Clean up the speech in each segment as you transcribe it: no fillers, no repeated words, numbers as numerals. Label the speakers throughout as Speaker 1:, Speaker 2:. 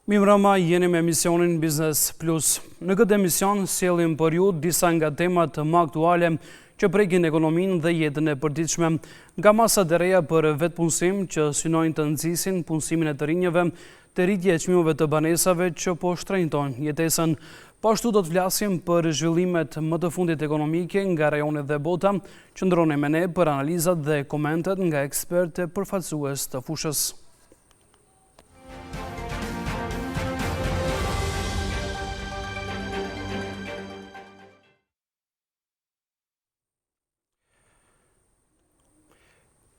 Speaker 1: Mirëmbrëma, jeni me emisionin Business Plus. Në këtë emision sjellim për ju disa nga temat më aktuale që prekin ekonominë dhe jetën e përditshme, nga masat e reja për vetpunësim që synojnë të nxisin punësimin e të rinjve, të rritje e çmimeve të banesave që po shtrenjtojnë jetesën. Po ashtu do të flasim për zhvillimet më të fundit ekonomike nga rajonet dhe bota. Qëndroni me ne për analizat dhe komentet nga ekspertë përfaqësues të fushës.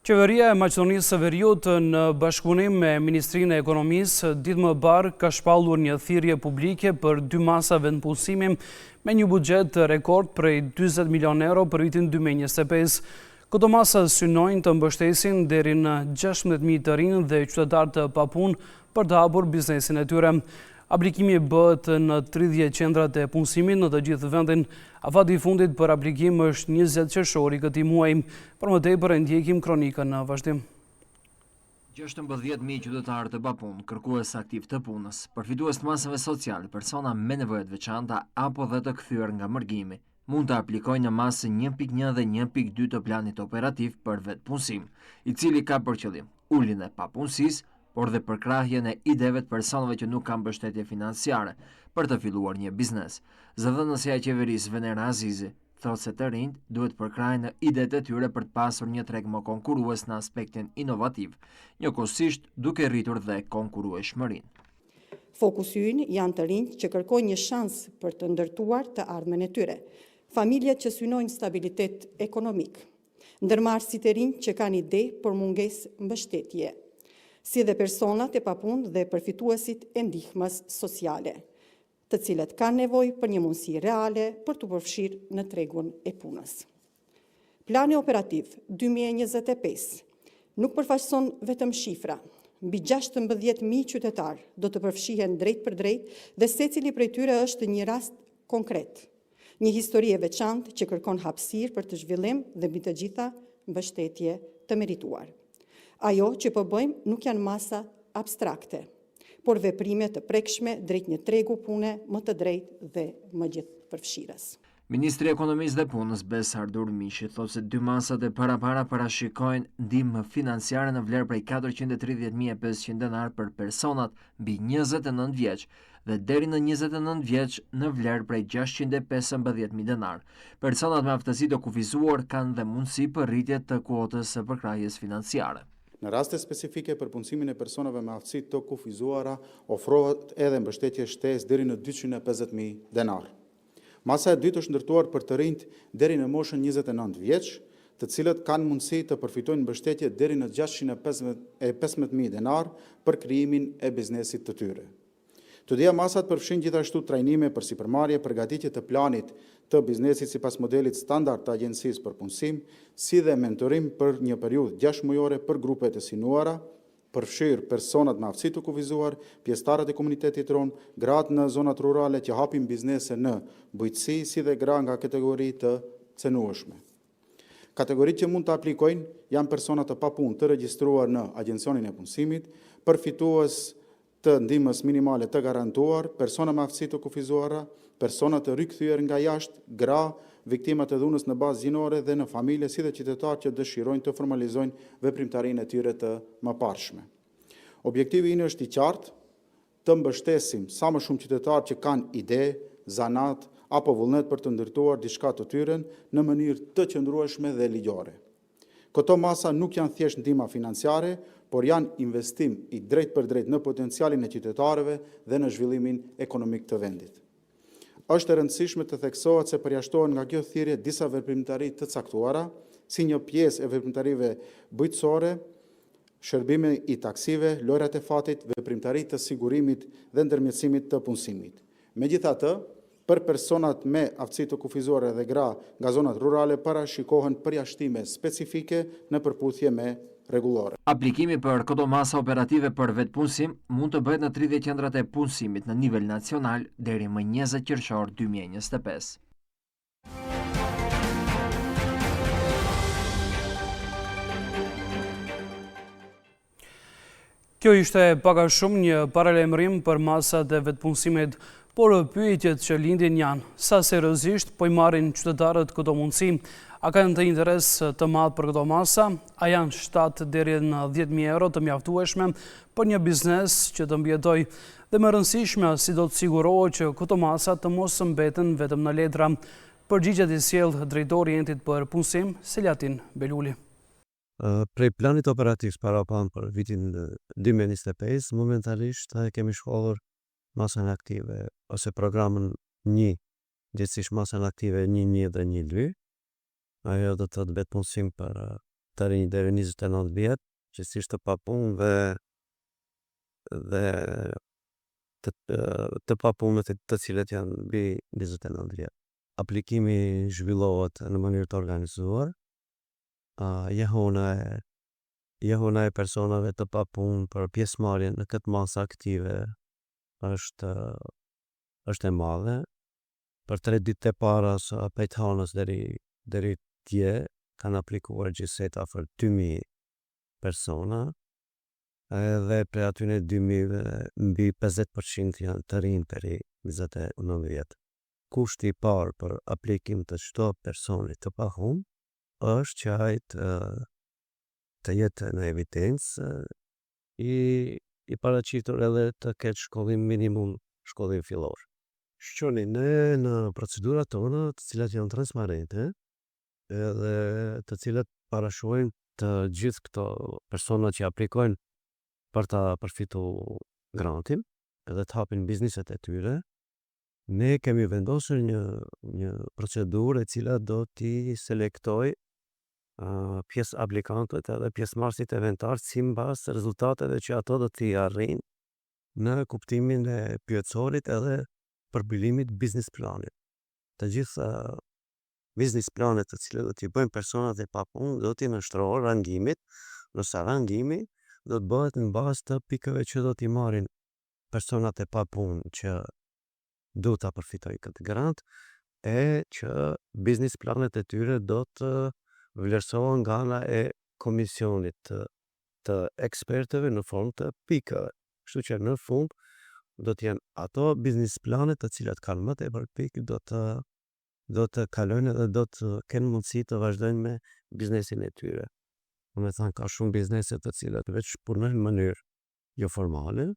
Speaker 1: Qeveria e Maqedonisë së Veriut në bashkëpunim me Ministrinë e Ekonomisë ditë më parë ka shpallur një thirrje publike për 2 masa vendpunësimi me një buxhet rekord prej 40 milion euro për vitin 2025. Këto masa synojnë të mbështesin deri në 16.000 të rinj dhe qytetar të papunë për të hapur biznesin e tyre. Aplikimi bëhet në 30 qendrat e punësimit në të gjithë vendin. Afati i fundit për aplikim është 20 qershori këtij muaji. Për më tepër e ndjekim kronikën në vazhdim.
Speaker 2: 16.000 qytetarë të papunë, kërkues aktiv të punës, përfitues të masave sociale, persona me nevojat veçanta apo dhe të kthyer nga mërgimi, mund të aplikojnë në masën 1.1 dhe 1.2 të planit operativ për vetpunësim, i cili ka për qëllim uljen e papunësisë, por dhe përkrahjen e ideve të personave që nuk kanë mbështetje financiare për të filluar një biznes. Zëdhënësja e qeverisë Venera Azizi thotë se të rinjt duhet përkrahen në idetë e tyre për të pasur një treg më konkurrues në aspektin inovativ, njëkohësisht duke rritur dhe konkurrueshmërinë.
Speaker 3: Fokusi ynë janë të rinjt që kërkojnë një shans për të ndërtuar të ardhmen e tyre, familjet që synojnë stabilitet ekonomik, ndërmarrësit e rinj që kanë ide për mungesë mbështetje, si dhe personat e papunë dhe përfituesit e ndihmës sociale, të cilët kanë nevojë për një mundësi reale për të përfshirë në tregun e punës. Plani operativ 2025 nuk përfaqëson vetëm shifra. Mbi 16.000 qytetar do të përfshihen drejt për drejt dhe secili prej tyre është një rast konkret, një histori e veçantë që kërkon hapësirë për të zhvillim dhe mbi të gjitha mbështetje të merituar. Ajo që po bëjmë nuk janë masa abstrakte, por veprime të prekshme drejt një tregu pune më të drejtë dhe më gjithëpërfshirës.
Speaker 2: Ministri i Ekonomisë dhe Punës Besar Durmishi thotë se 2 masat e para parashikojnë ndihmë financiare në vlerë prej 430.500 denar për personat mbi 29 vjeç dhe deri në 29 vjeç në vlerë prej 615.000 denar. Personat me aftësi të kufizuar kanë dhe mundësi për rritje të kuotës së përkrahjes financiare.
Speaker 4: Në raste specifike për punësimin e personave me aftësi të kufizuara, ofrohet edhe mbështetje shtesë deri në 250.000 denar. Masa e dytë është ndërtuar për të rinjt deri në moshën 29 vjeç, të cilët kanë mundësi të përfitojnë mbështetje deri në 615.000 denar për krijimin e biznesit të tyre. Të dyja masat përfshin gjithashtu trajnime për sipërmarrje, përgatitje të planit të biznesit sipas modelit standard të Agjencisë për Punësim, si dhe mentorim për një periudhë 6 mujore për grupet e synuara, përfshirë personat me aftësi të kufizuar, pjesëtarët e komunitetit rom, gratë në zonat rurale që hapin biznese në bujqësi, si dhe gra nga kategori të cenueshme. Kategoritë që mund të aplikojnë janë personat të papunë të regjistruar në Agjencionin e Punësimit, përfitues të ndihmës minimale të garantuar, persona me aftësi të kufizuara, persona të rikthyer nga jashtë, gra, viktimat e dhunës në bazë gjinore dhe në familje, si dhe qytetarë që dëshirojnë të formalizojnë veprimtarinë e tyre të mëparshme. Objektivi ynë është i qartë, të mbështesim sa më shumë qytetarë që kanë ide, zanat apo vullnet për të ndërtuar diçka të tyre në mënyrë të qëndrueshme dhe ligjore. Këto masa nuk janë thjesht ndihma financiare, por janë investim i drejt për drejt në potencialin e qytetarëve dhe në zhvillimin ekonomik të vendit. Është e rëndësishme të theksohet se përjashtohen nga kjo thirrje disa veprimtari të caktuara, si një pjesë e veprimtarive bujqësore, shërbime i taksive, lojrat e fatit, veprimtari të sigurimit dhe ndërmjetësimit të punësimit. Megjithatë, për personat me aftësi të kufizuar dhe gra nga zonat rurale parashikohen përjashtime specifike në përputhje me rregullore.
Speaker 2: Aplikimi për këto masa operative për vetpunësim mund të bëhet në 30 qendrat e punësimit në nivel nacional deri më 20 qershor 2025.
Speaker 1: Kjo ishte paka shumë një paralajmërim për masat e vetëpunësimit, por pyetjet që lindin janë sa seriozisht po i marrin qytetarët këto mundësi, a kanë të interes të madh për këto masa, a janë 7 deri në 10.000 euro të mjaftueshme për një biznes që të mbjetoj, dhe më rëndësishme si do të sigurohet që këto masa të mos mbeten vetëm në letra. Përgjigjet i sjell drejtori i Entit për Punësim, Selatin Beluli.
Speaker 5: Prej planit operativ parapan për vitin 2025, momentalisht kemi shkollur masën aktive ose programën 1, gjithësisht masën aktive 1-1 dhe 1-2. Ajo do të vetë punësim për të rinj deri 29 vjet, gjithësisht të papunë dhe të papunët të cilët janë mbi 29 vjet. Aplikimi zhvillohet në mënyrë të organizuar. Jehona e personave të papunë për pjesëmarrjen në këtë masë aktive është e madhe. Për 3 ditë e para së pejthanës deri dje kanë aplikuar gjithsej afër 2.000 persona, edhe prej atyre 2.000 mbi 50% janë të rinj deri 29 vjet. Kushti i parë për aplikim të çdo personi të papunë është që ai të jetë në evidencë i paraqitur edhe të ketë shkollim minimum, shkollim fillor. Shqoni ne në procedurat tona, të cilat janë transparente, edhe të cilat parashojnë të gjithë këto persona që aplikojnë për ta përfituar grantin, edhe të hapin bizneset e tyre. Ne kemi vendosur një procedurë e cila do t'i selektoj pjesë aplikantët edhe pjesëmarrësit eventar sipas rezultateve që ato do t'i arrijnë në kuptimin e pyetësorit edhe përmbylimit biznes planit. Të gjitha biznes planet të cilët do t'i bëjnë personat e papunë do t'i nështrohen rangimit, nëse rangimi do të bëhet në bazë të pikëve që do t'i marrin personat e papunë që do ta përfitojnë këtë grant, e që biznes planet e tyre do të vlerësohen nga ana e komisionit të ekspertëve në formë të pikëve. Kështu që në fund do të jenë ato biznes planet të cilat kanë më tepër pikë do të kalojnë edhe do të kenë mundësi të vazhdojnë me biznesin e tyre. Me thënë, ka shumë biznese të cilat veç punojnë në mënyrë jo formale.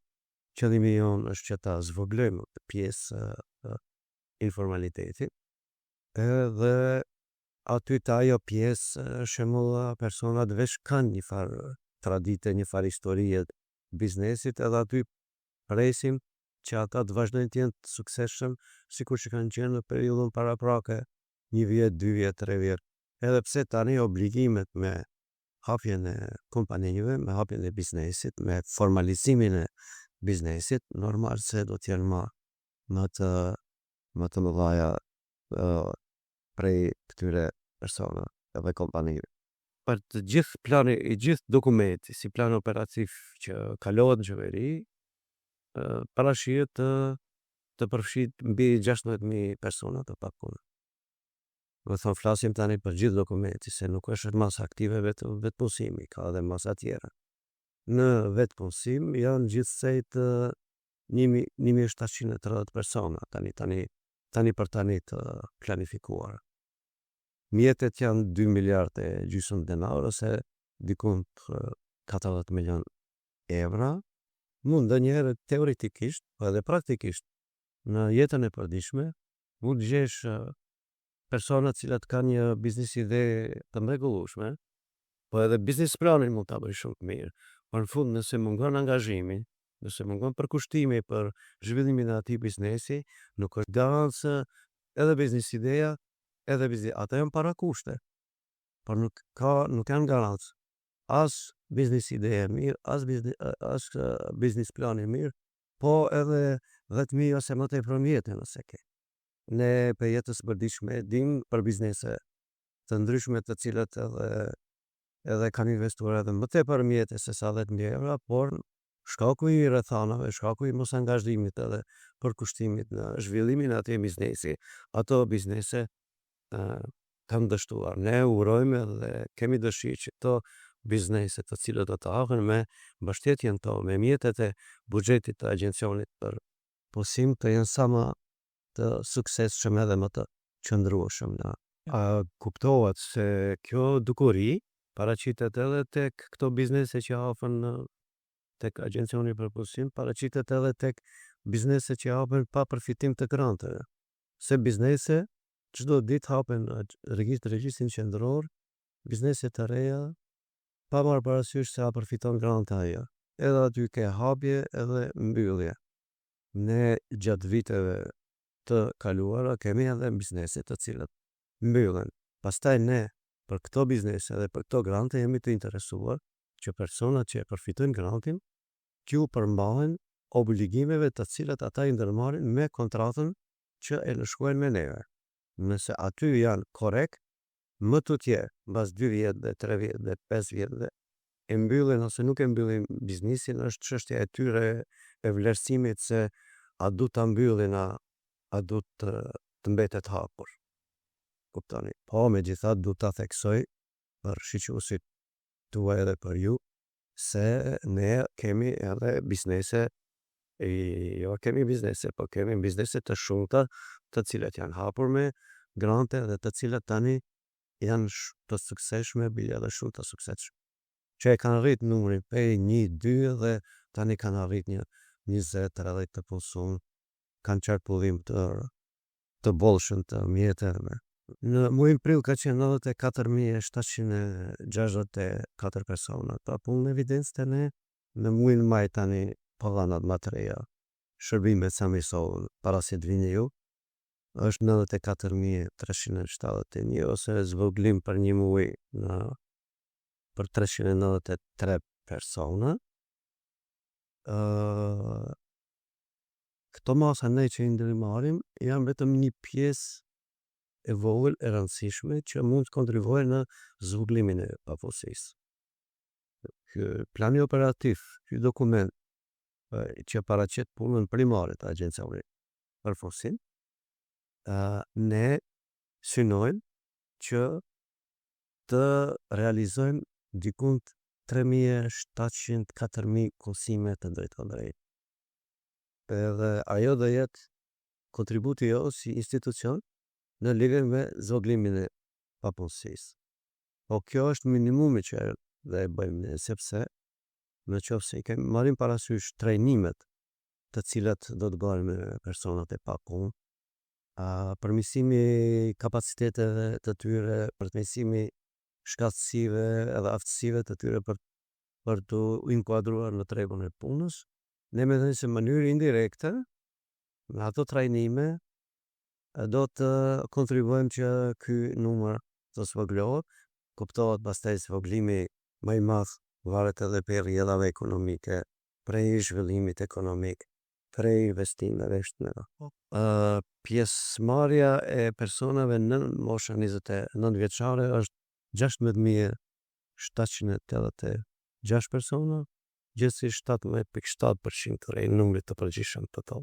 Speaker 5: Qëllimi jonë është që ta zvoglojmë pjesë informalitetit, edhe aty të ajo pjesë shembull personat veç kanë një farë tradite, një farë historie biznesit, edhe aty presim që ata të vazhdojnë të jenë të suksesshëm sikur që kanë qenë në periudhën paraprake, 1 vjet, 2 vjet, 3 vjet. Edhe pse tani obligimet me hapjen e kompanive, me hapjen e biznesit, me formalizimin e biznesit, normal se do të jenë më të mëdha prej këtyre persona edhe kompanive. Për të gjithë plani, i gjithë dokumenti, si plan operativ që kalohet në qeveri, parashihet të përfshijë mbi 16.000 persona të papunë. Do të thonë, flasim tani për gjithë dokumenti, se nuk është masa aktive vetëpunësimi, ka edhe masa tjera. Në vetëpunësim janë gjithsej të 1.730 persona tani për tani të planifikuar. Mjetet janë 2 miliardë e gjysmë denar ose dikund 40 milion euro. Mund ndonjëherë teoretikisht, po edhe praktikisht në jetën e përditshme, mund gjesh persona të cilat kanë një biznes ide të mrekullueshme, po edhe biznes planin mund ta bëj shumë të mirë. Por në fund, nëse mungon angazhimi, nëse mungon përkushtimi për zhvillimin e atij biznesi, nuk është garancë edhe biznes ideja, edhe biznes, ata janë para kushte. Por nuk janë garancë. As biznes ideja e mirë, as biznes plani i mirë, po edhe 10.000 ose më tepër mjete nëse ke. Ne për jetës përditshme dim për biznese të ndryshme të cilat edhe kanë investuar edhe më tepër mjete se sa 10.000 euro, por shkaku i rrethanave, shkaku i mos angazhimit edhe përkushtimit në zhvillimin e atij biznesi, ato biznese kanë dështuar. Ne urojmë dhe kemi dëshirë që këto biznese të cilët do të hapen me mbështetjen tonë, me mjetet e buxhetit të agjencionit për punësim të jenë sa më të suksesshëm edhe më të qëndrueshëm. Kuptohet se kjo dukuri paraqitet edhe tek këto biznese që hapen tek agjencioni për punësim, paraqitet edhe tek biznese që hapen pa përfitim të granteve. Se biznese çdo ditë hapen në regjistrin qendror, biznese të reja, pa marrë parasysh se a përfiton grante ajo. Edhe aty ke hapje edhe mbyllje. Ne gjatë viteve të kaluara kemi edhe biznese të cilët mbyllen. Pastaj ne për këto biznese dhe për këto grante jemi të interesuar që personat që e përfitojnë grantin t'ju përmbahen obligimeve të cilat ata i ndërmarrin me kontratën që e lëshuajnë me neve. Nëse aty janë korrekt, më tutje, mbas 2 vjet dhe 3 vjet dhe 5 vjet dhe e mbyllin ose nuk e mbyllin biznisin, është çështja e tyre e vlerësimit se a du ta mbyllin, a du të mbetet hapur. Kuptoni? Po, megjithatë du ta theksoj për shiqëuesit tuaj edhe për ju se ne kemi edhe biznese, jo kemi biznese, po kemi biznese të shumta të cilat janë hapur me grante dhe të cilat tani janë të suksesshme, bile edhe shumë të suksesshme. Që e kanë rrit numrin prej 1, 2 dhe tani kanë arrit një 20-30 të punësuar, kanë qarkullim të bollshëm të mjeteve. Në muajin prill ka qenë 94.764 persona. Pa punë në evidencë të ne, në muajin maj tani paganat më të reja, shërbimet sa më solën para se të vini ju, është 94.371 ose zvoglim për një muaj për 393 persona. Këto masa ne që i ndërmarim janë vetëm një pjesë e vogël e rëndësishme që mund të kontribuojë në zhvoglimin e pafusisë. Ky plani operativ, ky dokument që paraqet punën primare të agjencionit për punësim, ne synojmë që të realizojmë dikund 3.700-4.000 kursime të drejtë. Edhe ajo do jetë kontributi jo si institucion në lidhje me zhvoglimin e papunësisë. Po kjo është minimumi që dhe e bëjmë ne, sepse në qoftë se i kemi marrim parasysh trajnimet të cilat do të bëhen me personat e papunë, përmirësimi kapaciteteve të tyre, përmirësimi shkatësive edhe aftësive të tyre për të inkuadruar në tregun e punës, ne mendojmë se në mënyrë indirekte me ato trajnime do të kontribuojmë që ky numër të zvoglohet. Kuptohet pastaj zhvoglimi më i madh varet edhe prej rrjedhave ekonomike, prej zhvillimit ekonomik, prej investimeve shëndetësore. Pjesëmarrja e personave në moshën 29 vjeçare është 16.786 persona, gjithsesi 17.7% të numrit të përgjithshëm total.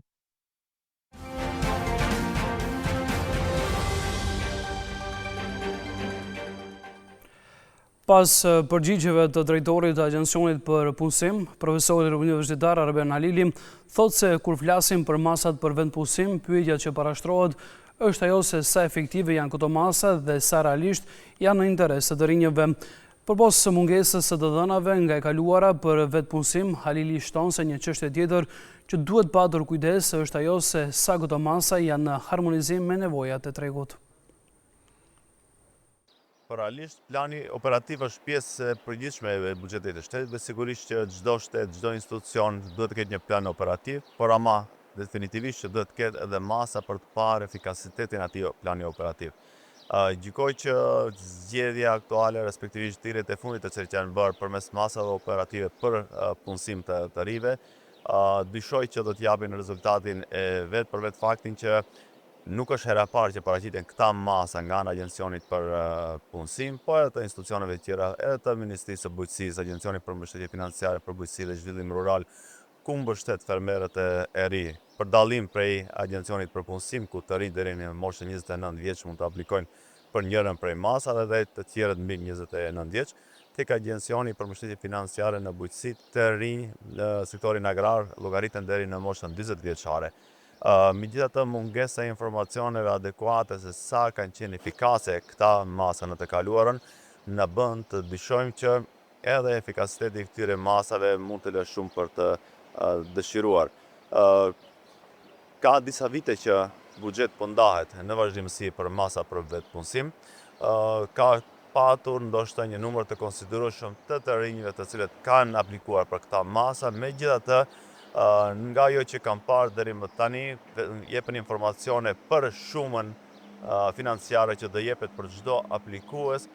Speaker 1: Pas përgjigjeve të drejtorit të agjencionit për punësim, profesori universitar Arben Halili thot se kur flasim për masat për vendpunësim, pyetja që parashtrohet është ajo se sa efektive janë këto masa dhe sa realisht janë në interes të rinjëve. Përpos mungesës së të dhënave nga e kaluara për vetpunësim, Halili shton se një çështje tjetër që duhet patur kujdes është ajo se sa këto masa janë në harmonizim me nevojat e tregut.
Speaker 6: Realisht, plani operativ është pjesë e përgjithshme e buxhetit të shtetit dhe sigurisht që çdo shtet, çdo institucion duhet të ketë një plan operativ, por ama definitivisht që duhet të ketë edhe masa për të parë efikasitetin e atij plani operativ. Gjykoj që zgjedhja aktuale, respektivisht thirrjet e fundit të cilat janë bërë përmes masave operative për punësim të rive, dyshoj që do të japin rezultatin e vet për vetë faktin që nuk është hera parë që paraqiten këta masa nga ana agjencionit për punësim, po edhe të institucioneve tjera, edhe të Ministrisë së Bujqësisë, Agjencionit për Mbështetje Financiare për Bujqësi dhe Zhvillim Rural, ku mbështet fermerët e ri, për dallim prej agjencionit për punësim, ku të rinj deri në moshën 29 vjeç mund të aplikojnë për njërin prej masave dhe të tjerët mbi 29 vjeç. tek Agjencioni për Mbështetje Financiare në bujqësi të rinj në sektorin agrar, llogaritën deri në moshën 40 vjeçare. Megjithatë, mungesa e informacioneve adekuate se sa kanë qenë efikase këta masa në të kaluarën na bën të dyshojmë që edhe efikasiteti i këtyre masave mund të lë shumë për të dëshiruar. Ka disa vite që buxhet po ndahet në vazhdimsi për masa për vetpunësim. Ka patur ndoshta një numër të konsiderueshëm të rinjve të cilët kanë aplikuar për këta masa, megjithatë nga ajo që kam parë deri më tani jepen informacione për shumën financiare që do jepet për çdo aplikues,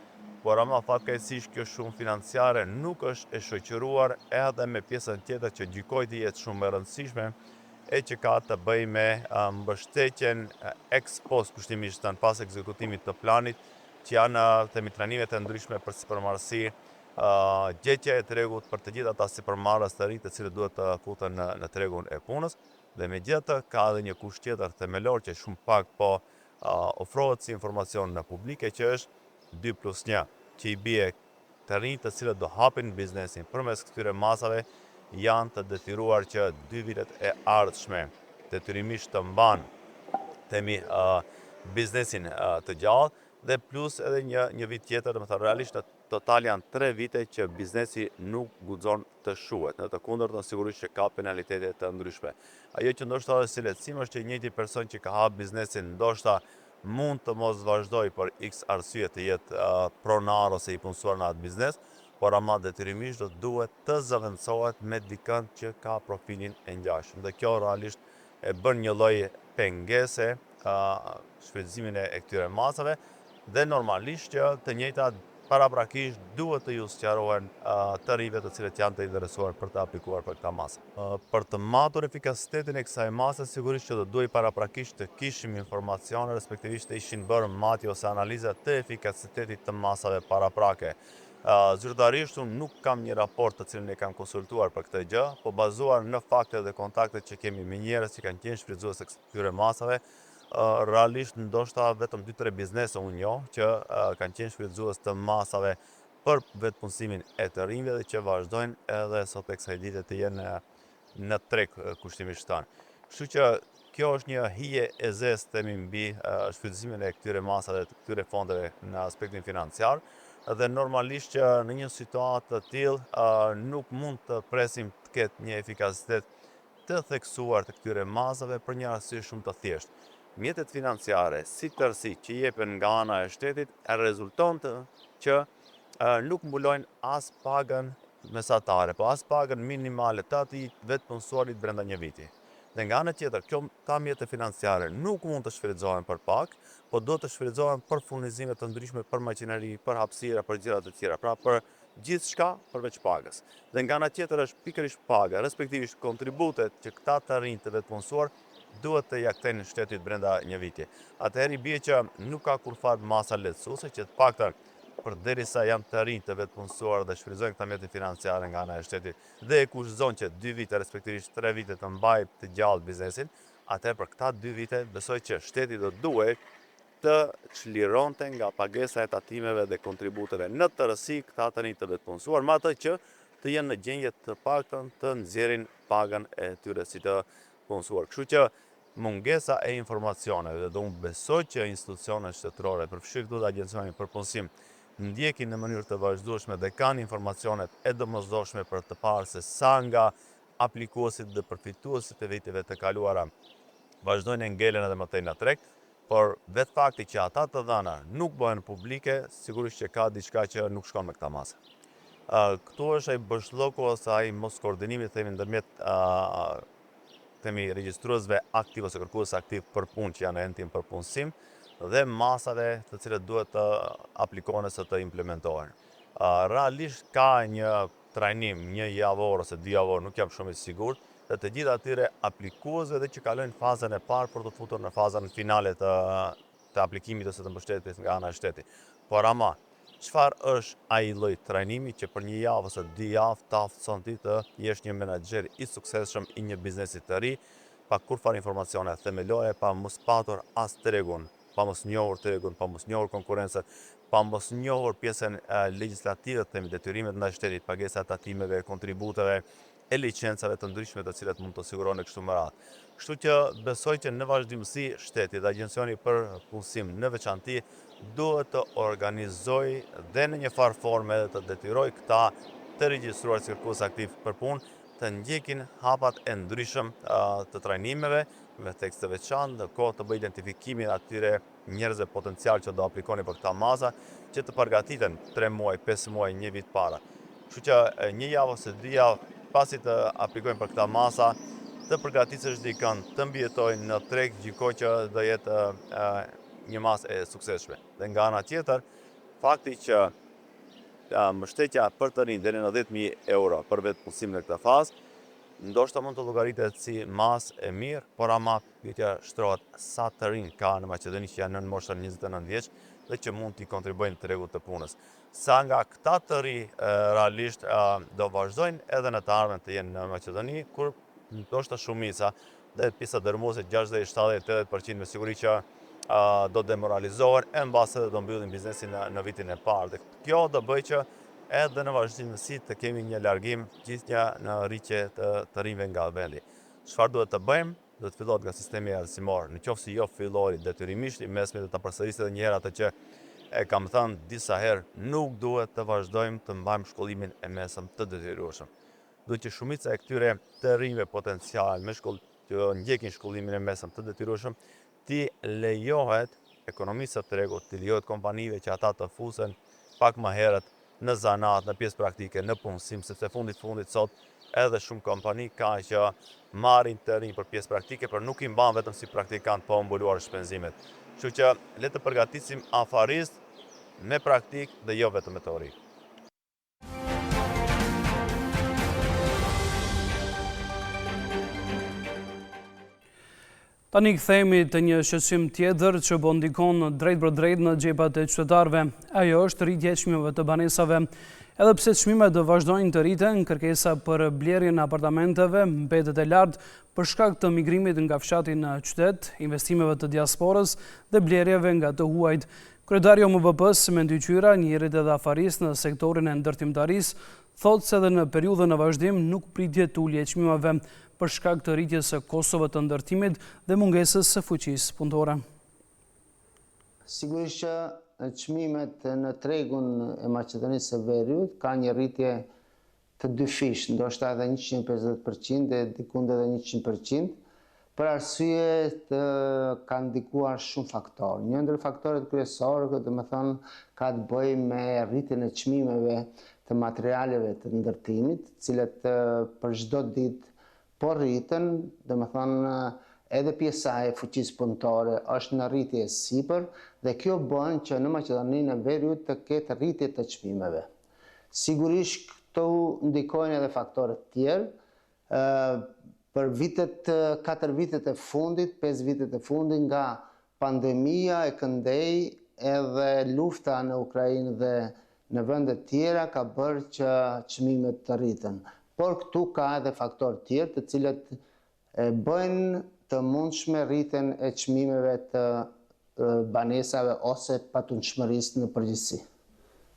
Speaker 6: por ama fatkeqësisht kjo shumë financiare nuk është e shoqëruar edhe me pjesën tjetër që gjykoj të jetë shumë e rëndësishme e që ka të bëjë me mbështetjen ex post kushtimisht në pas ekzekutimit të planit, që janë trajnime të ndryshme për sipërmarrësi, gjetja e tregut për të gjithë ata sipërmarrës të rinj të cilët duhet të futen në tregun e punës, dhe megjithatë ka edhe një kusht tjetër themelor që shumë pak po ofrohet si informacion në publike, që është 2+1, që i bie të rinj të cilët do hapin biznesin përmes këtyre masave janë të detyruar që 2 vitet e ardhshme detyrimisht të mbanë biznesin të gjallë, dhe plus edhe një vit tjetër, do të thënë realisht në total janë 3 vite që biznesi nuk guxon të shuhet. Në të kundërtën sigurisht që ka penalitete të ndryshme. Ajo që ndoshta është si lehtësim është që njëjti person që ka hap biznesin ndoshta mund të mos vazhdoj për x arsye të jetë pronar ose i punësuar në atë biznes, por ama detyrimisht do duhet të zëvendësohet me dikën që ka profilin e ngjashëm. Dhe kjo realisht e bën një lloj pengese shfrytëzimin e këtyre masave, dhe normalisht që të njëjtat paraprakisht duhet të ju sqarohen të rinjve të cilët janë të interesuar për të aplikuar për këta masa. Për të matur efikasitetin e kësaj mase, sigurisht që do duhej paraprakisht të kishim informacione, respektivisht të ishin bërë matje ose analiza të efikasitetit të masave paraprake. Zyrtarisht unë nuk kam një raport të cilin e kam konsultuar për këtë gjë, po bazuar në fakte dhe kontaktet që kemi me njerëz që kanë qenë shfrytëzues të këtyre masave, realisht ndoshta vetëm 2-3 biznese unë njoh që kanë qenë shfrytëzues të masave për vetpunësimin e të rinjve dhe që vazhdojnë edhe sot tek kësaj dite të jenë në treg kushtimisht tanë. Kështu që kjo është një hije e zezë themi mbi shfrytëzimin e këtyre masave të këtyre fondeve në aspektin financiar, dhe normalisht që në një situatë të tillë nuk mund të presim të ketë një efikasitet të theksuar të këtyre masave për një arsye shumë të thjeshtë. Mjetet financiare si tërësi që jepen nga ana e shtetit rezulton që nuk mbulojnë as pagën mesatare, po as pagën minimale të atij vetpunësuarit brenda një viti. Dhe nga ana tjetër, këta mjete financiare nuk mund të shfrytëzohen për pagë, po do të shfrytëzohen për furnizime të ndryshme, për makineri, për hapësira, për gjëra të tjera, pra për gjithçka përveç pagës. Dhe nga ana tjetër është pikërisht paga, respektivisht kontributet që këta të rinj të vetpunësuar duhet të jakten shtetit brenda një viti. Atëherë bie që nuk ka kurfar masa lehtësuese që të paktën përderisa janë të rinj të vetpunësuar dhe shfrytëzojnë këta mjete financiare nga ana e shtetit dhe e kushtozon që 2 vite respektivisht 3 vite të mbajë të gjallë biznesin, atëherë për këta 2 vite besoj që shteti do duhet të çlironte nga pagesa e tatimeve dhe kontributeve në tërësi këta të rinj të vetpunësuar, me atë që të jenë në gjendje të paktën të nxjerrin pagën e tyre si të punësuar. Kështu që mungesa e informacioneve, dhe unë besoj që institucionet shtetërore, përfshirë këtu Agjencioni për Punësim, ndjekin në mënyrë të vazhdueshme dhe kanë informacionet e domosdoshme për të parë se sa nga aplikuesit dhe përfituesit e viteve të kaluara vazhdojnë e ngelen edhe më tej në treg, por vetë fakti që ata të dhëna nuk bëhen publike, sigurisht që ka diçka që nuk shkon me këta masa. Këtu është ai bashllloku ose ai mos koordinimi themi ndërmjet regjistruesve aktiv ose kërkues aktiv për punë që janë entim për punësim dhe masave të cilët duhet të aplikohen ose të implementohen. Realisht ka një trajnim, një javor ose 2 javor, nuk jam shumë i sigurt, dhe të gjithë atyre aplikuesve dhe që kalojnë fazën e parë për të futur në fazën finale të aplikimit ose të mbështetjes nga ana e shtetit. Por ama çfarë është ai lloj trajnimi që për 1 javë ose 2 javë të aftëson ti të jesh një menaxher i suksesshëm i një biznesi të ri, pa kurfar informacione themelore, pa mos patur as tregun pa mos njohur tregun, pa mos njohur konkurrencën, pa mos njohur pjesën legjislative të detyrimet ndaj shtetit, pagesa tatimeve, kontributeve e licencave të ndryshme të cilat mund të sigurohen e kështu me radhë. Kështu që besoj që në vazhdimsi shteti dhe Agjencioni për Punësim në veçanti duhet të organizoj dhe në një farë forme dhe të detyroj këta të regjistruar si kërkues aktiv për punë të ndjekin hapat e ndryshëm të trajnimeve me tekst të veçantë, ndërkohë të bëj identifikimin atyre njerëzve potencial që do aplikoni për këta masa, që të përgatiten 3 muaj, 5 muaj, 1 vit para. Kështu që 1 javë ose 2 javë pasi të aplikojnë për këta masa, të përgatitësh dikën, të mbijetojnë në treg, gjykoj që do jetë një masë e suksesshme. Dhe nga ana tjetër, fakti që mbështetja për të rinj deri në 10.000 euro për vetë punësim në këtë fazë, ndoshta mund të llogaritet si masë e mirë, por ama pyetja shtrohet sa të rinj ka në Maqedoni që janë nën moshën 29 vjeç dhe që mund t'i kontribuojnë tregut të punës. Sa nga këta të ri realisht do vazhdojnë edhe në të ardhmen të jenë në Maqedoni, kur ndoshta shumica dhe pjesa dërmuese 60, 70, 80% me siguri që do demoralizohen e mbase do mbyllin biznesin në vitin e parë. Dhe kjo do bëjë që edhe në vazhdimsi të kemi një largim gjithnjë në rritje të rinjve nga vendi. Çfarë duhet të bëjmë? Duhet të fillohet nga sistemi arsimor. Në qoftë se jo fillori detyrimisht i mesme të ta përsërisë edhe një herë atë që e kam thënë disa herë, nuk duhet të vazhdojmë të mbajmë shkollimin e mesëm të detyrueshëm. Duhet që shumica e këtyre të rinjve potencial me që ndjekin shkollimin e mesëm të detyrueshëm, ti lejohet ekonomisë së tregut, ti lejohet kompanive që ata të fusen pak më herët në zanat, në pjesë praktike, në punësim, sepse fundit sot edhe shumë kompani ka që marrin të rinj për pjesë praktike, por nuk i mban vetëm si praktikant, po mbuluar shpenzimet. Kështu që le të përgatisim afarist me praktik dhe jo vetëm me teori.
Speaker 1: Tani kthehemi të një shqetësim tjetër që po ndikon drejt për drejt në xhepat e qytetarëve. Ajo është rritja e çmimeve të banesave. Edhe pse çmimet vazhdojnë të rriten, kërkesa për blerjen e apartamenteve mbetet e lartë për shkak të migrimit nga fshati në qytet, investimeve të diasporës dhe blerjeve nga të huajt. Kryetari i OMVP-s Mendi Qyra, njërit edhe afarist në sektorin e ndërtimtarisë, thotë se edhe në periudhën e vazhdim nuk pritjet ulje e çmimeve për shkak të rritjes së kostove të ndërtimit dhe mungesës së fuqisë punëtore.
Speaker 7: Sigurisht që çmimet në tregun e Maqedonisë së Veriut ka një rritje të dyfish, ndoshta edhe 150% dhe dikund edhe 100%, për arsye të kanë ndikuar shumë faktorë. Një ndër faktorët kryesorë, domethënë, ka të bëjë me rritjen e çmimeve të materialeve të ndërtimit, të cilat për çdo ditë po rriten, domethënë edhe pjesa e fuqisë punëtore është në rritje sipër dhe kjo bën që në Maqedoninë e Veriut të ketë rritje të çmimeve. Sigurisht këto ndikojnë edhe faktorë të tjerë. Për 4 vitet e fundit, 5 vitet e fundit nga pandemia e këndej edhe lufta në Ukrainë dhe në vende tjera ka bërë që çmimet të rriten. Por këtu ka edhe faktorë tjerë të cilët bëjnë të mundshme rritjen e çmimeve të banesave ose patundshmërisë në përgjithësi.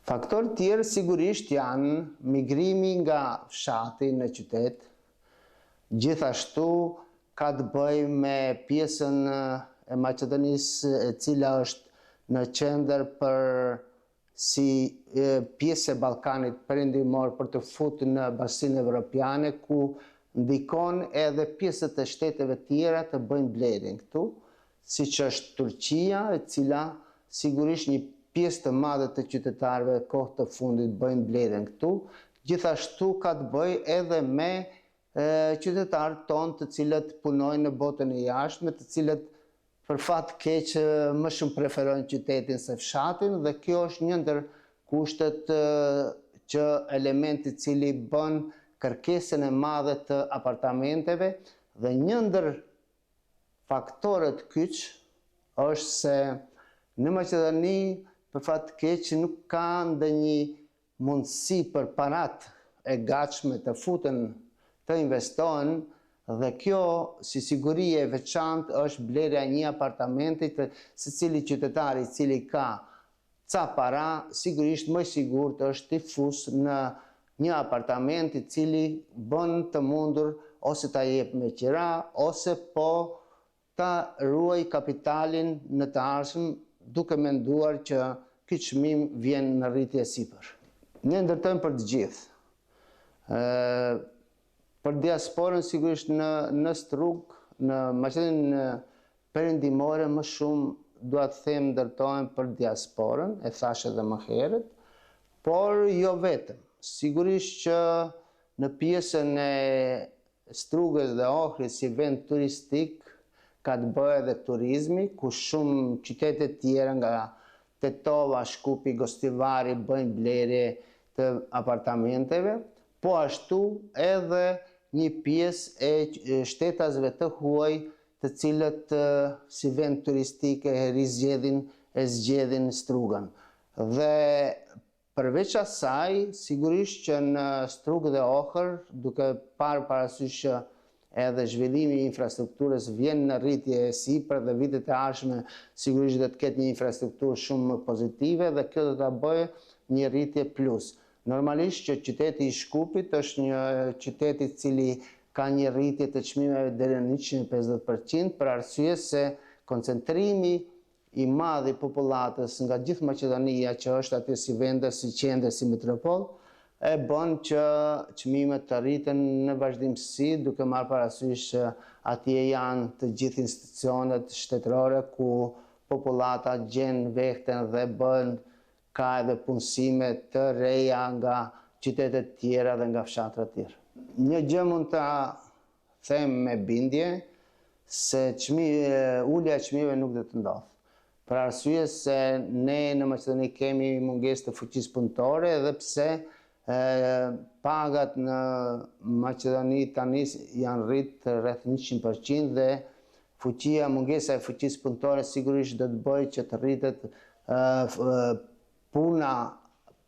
Speaker 7: Faktorë tjerë sigurisht janë migrimi nga fshati në qytet, gjithashtu ka të bëjë me pjesën e Maqedonisë e cila është në qendër për si pjesë e Ballkanit perëndimor për të futur në Bashkinë Evropiane, ku ndikon edhe pjesët e shteteve tjera të bëjnë blerjen këtu, siç është Turqia, e cila sigurisht një pjesë të madhe të qytetarëve kohë të fundit bëjnë blerjen këtu. Gjithashtu ka të bëjë edhe me qytetarët tonë të cilët punojnë në botën e jashtme, të cilët për fat keq më shumë preferojnë qytetin se fshatin dhe kjo është një ndër kushtet që elementi i cili bën kërkesën e madhe të apartamenteve dhe një ndër faktorët kyç është se në Maqedoni për fat keq nuk ka ndonjë mundësi për parat e gatshme të futen të investohen Dhe kjo, si siguri e veçantë, është blerja e një apartamenti të secili qytetari i cili ka ca para, sigurisht më sigurt është të fus në një apartament i cili bën të mundur ose ta jep me qira, ose po ta ruaj kapitalin në të ardhmen duke menduar që ky çmim vjen në rritje sipër. Ne ndërtojmë për të gjithë. Për diasporën sigurisht në Strug, në Maqedoninë Perëndimore më shumë dua të them ndërtojmë për diasporën, e thash edhe më herët, por jo vetëm. Sigurisht që në pjesën e Strugës dhe Ohrit si vend turistik ka të bëjë edhe turizmi, ku shumë qytete tjera nga Tetova, Shkupi, Gostivari bëjnë blerje të apartamenteve, po ashtu edhe një pjesë e shtetasve të huaj të cilët si vend turistike e zgjedhin Strugën. Dhe përveç asaj, sigurisht që në Strugë dhe Ohër, duke parë parasysh që edhe zhvillimi i infrastrukturës vjen në rritje e sipër dhe vitet e ardhshme sigurisht do të ketë një infrastrukturë shumë më pozitive dhe kjo do ta bëjë një rritje plus. Normalisht që qyteti i Shkupit është një qytet i cili ka një rritje të çmimeve deri në 150% për arsye se koncentrimi i madh i popullatës nga gjithë Maqedonia që është aty si vende, si qendër, si metropol, e bën që çmimet të rriten në vazhdimsi duke marrë parasysh që atje janë të gjithë institucionet shtetërore ku popullata gjen veten dhe ka edhe punësime të reja nga qytetet tjera dhe nga fshatrat tjera. Një gjë mund ta them me bindje se ulja e çmimeve nuk do të ndodhë. Për arsye se ne në Maqedoni kemi mungesë të fuqisë punëtore edhe pse pagat në Maqedoni tani janë rritë rreth 100% dhe mungesa e fuqisë punëtore sigurisht do të bëjë që të rritet puna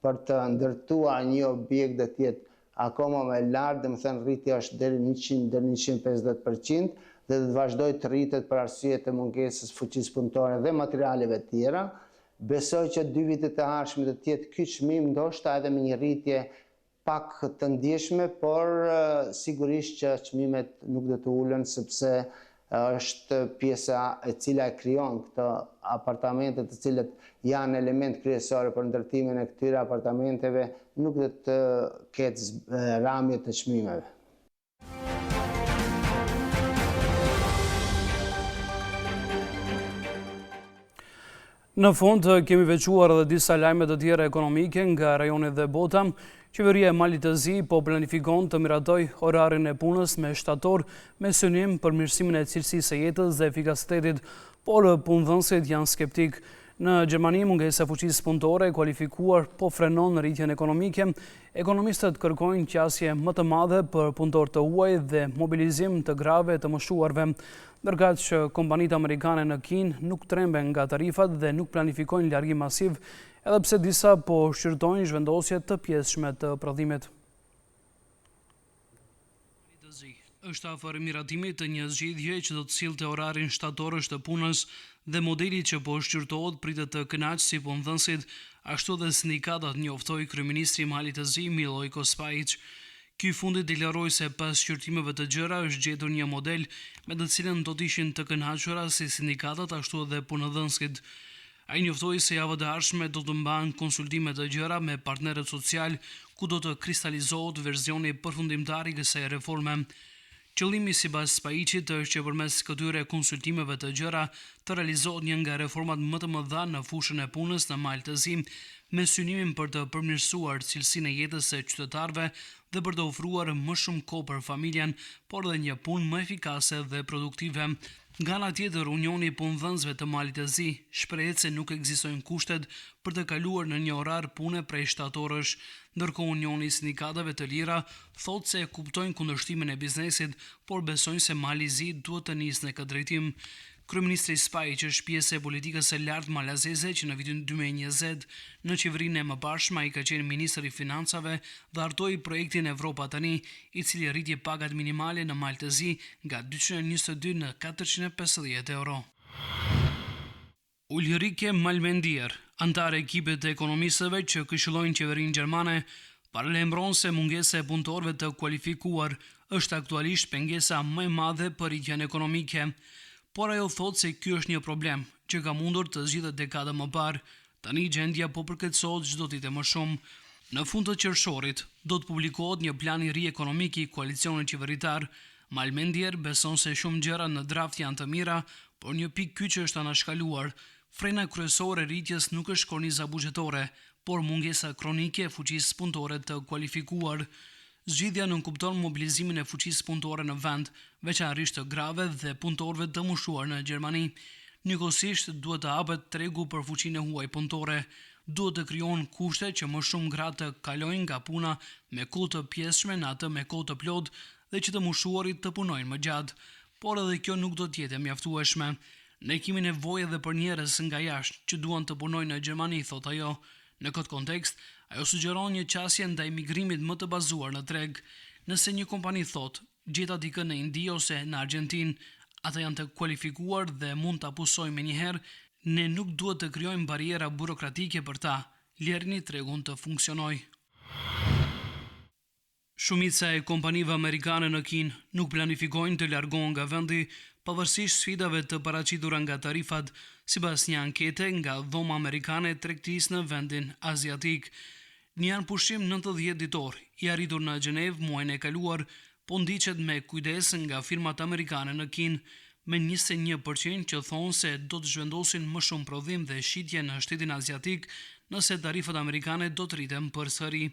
Speaker 7: për të ndërtuar një objekt dhe të jetë akoma më lartë, dhe më thënë rritja është deri 100 deri 150% dhe të vazhdoj të rritet për arsye të mungesës fuqisë punëtore dhe materialeve tjera. Besoj që 2 vitet e ardhshme do të jetë ky çmim ndoshta edhe me një rritje pak të ndjeshme, por sigurisht që çmimet nuk do të ulen sepse është pjesa e cila e krijon këto apartamente të cilët janë element kryesor për ndërtimin e këtyre apartamenteve, nuk do të ketë ramje të çmimeve.
Speaker 1: Në fund, kemi veçuar edhe disa lajme të tjera ekonomike nga rajonet dhe bota. Qeveria e Malit të Zi po planifikon të miratoj orarin e punës me shtator me synim për mirësimin e cilësisë së jetës dhe efikasitetit, por punëdhënësit janë skeptik. Në Gjermani, mungesa e fuqisë punëtore e kualifikuar po frenon rritjen ekonomike. Ekonomistët kërkojnë qasje më të madhe për punëtor të huaj dhe mobilizim të grave të moshuarve. Ndërkaq që kompanitë amerikane në Kinë nuk tremben nga tarifat dhe nuk planifikojnë largim masiv, edhe pse disa po shqyrtojnë zhvendosje të pjesshme të prodhimit. Është afër miratimit të një zgjidhje që do të sillte orarin shtatorësh të punës dhe modeli që po shqyrtohet pritet të kënaqë si punëdhënësit, ashtu dhe sindikatat, njoftoi kryeministri i Malit të Zi Milojko Spajić. Ky fundi deklaroi se pas shqyrtimeve të gjëra është gjetur një model me të cilën do të ishin të kënaqura si sindikatat ashtu edhe punëdhënësit. Ai njoftoi se javën e ardhshme do të mbahen konsultime të gjëra me partnerët social ku do të kristalizohet versioni përfundimtar i kësaj reforme. Qëllimi sipas Spajićit është që përmes këtyre konsultimeve të gjëra të realizohet një nga reformat më të mëdha në fushën e punës në Malë të Zi, me synimin për të përmirësuar cilësinë e jetës së qytetarëve dhe për të ofruar më shumë kohë për familjen, por edhe një punë më efikase dhe produktive. Nga ana tjetër, Unioni i Punëdhënësve të Malit të Zi shprehet se nuk ekzistojnë kushtet për të kaluar në një orar pune prej shtatorësh, ndërkohë Unioni i Sindikatave të Lira thotë se kuptojnë kundërshtimin e biznesit, por besojnë se Mali i Zi duhet të nisë në këtë drejtim. Kryeministri Spaj, që është pjesë e politikës së lartë malazeze që në vitin 2020 në qeverinë e mëparshme ai ka qenë ministri i financave dhe hartoi projektin Evropa tani, i cili rriti pagat minimale në maltezi nga 222 në 450 euro. Ulrike Malmendier, antare e ekipit të ekonomistëve që këshillojnë qeverinë gjermane, paralajmëron se mungesa e punëtorëve të kualifikuar është aktualisht pengesa më e madhe për rritjen ekonomike. Por ajo thot se ky është një problem që ka mundur të zgjidhet dekada më parë, tani gjendja po përkeqësohet çdo ditë më shumë. Në fund të qershorit do të publikohet një plan i ri ekonomik i koalicionit qeveritar. Malmendier beson se shumë gjëra në draft janë të mira, por një pikë kyçe është anashkaluar. Frena kryesore e rritjes nuk është korniza buxhetore, por mungesa kronike e fuqisë punëtore të kualifikuar. Zgjidhja nënkupton mobilizimin e fuqisë punëtore në vend, veçanërisht të grave dhe punëtorëve të moshuar në Gjermani. Njëkohësisht duhet të hapet tregu për fuqinë e huaj punëtore. Duhet të krijohen kushte që më shumë gra të kalojnë nga puna me kohë të pjesshme në atë me kohë të plotë dhe që të moshuarit të punojnë më gjatë. Por edhe kjo nuk do të jetë mjaftueshme. Ne kemi nevojë edhe për njerëz nga jashtë që duan të punojnë në Gjermani, thot ajo. Në këtë kontekst, ajo sugjeron një qasje ndaj migrimit më të bazuar në treg. Nëse një kompani thot, gjeta dikë në Indi ose në Argentinë, ata janë të kualifikuar dhe mund të apusojnë me njëherë, ne nuk duhet të krijojmë bariera burokratike për ta, lërini tregun të funksionojë. Shumica e kompanive amerikane në Kinë nuk planifikojnë të largohen nga vendi pavarësisht sfidave të paraqitura nga tarifat, sipas një ankete nga dhoma amerikane e tregtisë në vendin aziatik. Një anëpushim 90 ditor i arritur në Gjenev muajin e kaluar, po ndiqet me kujdes nga firmat amerikane në Kinë, me 21% që thonë se do të zhvendosin më shumë prodhim dhe shitje në shtetin aziatik nëse tarifat amerikane do të rriten përsëri.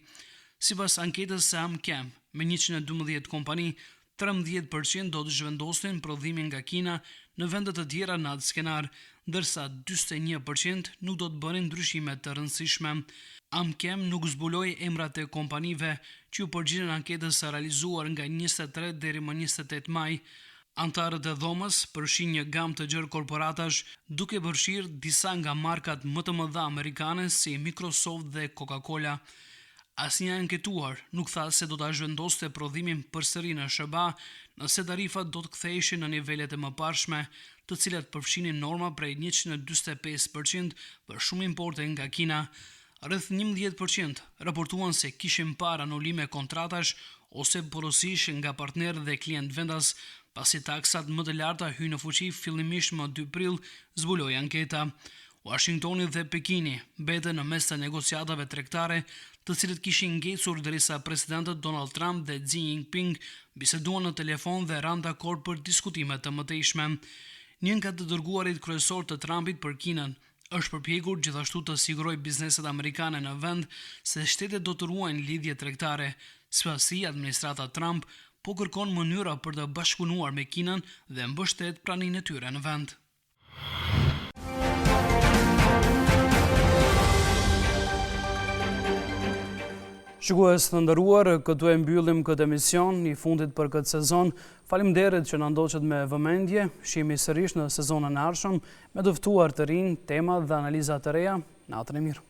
Speaker 1: Sipas anketës së AmCham, me 112 kompani, 13% do të zhvendosin prodhimin nga Kina në vende të tjera në atë skenar, ndërsa 41% nuk do të bënin ndryshime të rëndësishme. AmCham nuk zbuloi emrat e kompanive që u përgjigjen anketës së realizuar nga 23 deri më 28 maj. Antarët e dhomës përfshin një gamë të gjerë korporatash, duke përfshirë disa nga markat më të mëdha amerikane si Microsoft dhe Coca-Cola. Asnjë anketuar nuk tha se do ta zhvendoste prodhimin përsëri në SBA nëse tarifat do të ktheheshin në nivelet e mëparshme, të cilat përfshinin norma prej 145% për shumë importe nga Kina. Rreth 11% raportuan se kishin parë anulime kontratash ose porosish nga partnerë dhe klient vendas, pasi taksat më të larta hynë në fuqi fillimisht më 2 prill, zbuloi anketa. Washingtoni dhe Pekini mbeten në mes të negociatave tregtare, të cilët kishin ngecur derisa presidentët Donald Trump dhe Xi Jinping biseduan në telefon dhe ranë dakord për diskutime të mëtejshme. Një nga të dërguarit kryesor të Trumpit për Kinën është përpjekur gjithashtu të sigurojë bizneset amerikane në vend se shtetet do të ruajnë lidhje tregtare. Sipas tij, administrata Trump po kërkon mënyra për të bashkëpunuar me Kinën dhe mbështet praninë e tyre në vend. Shikues të nderuar, këtu e mbyllim këtë emision i fundit për këtë sezon. Faleminderit që na ndoqët me vëmendje. Shihemi sërish në sezonën e ardhshëm me të ftuar të rinj, tema dhe analiza të reja. Natën e mirë.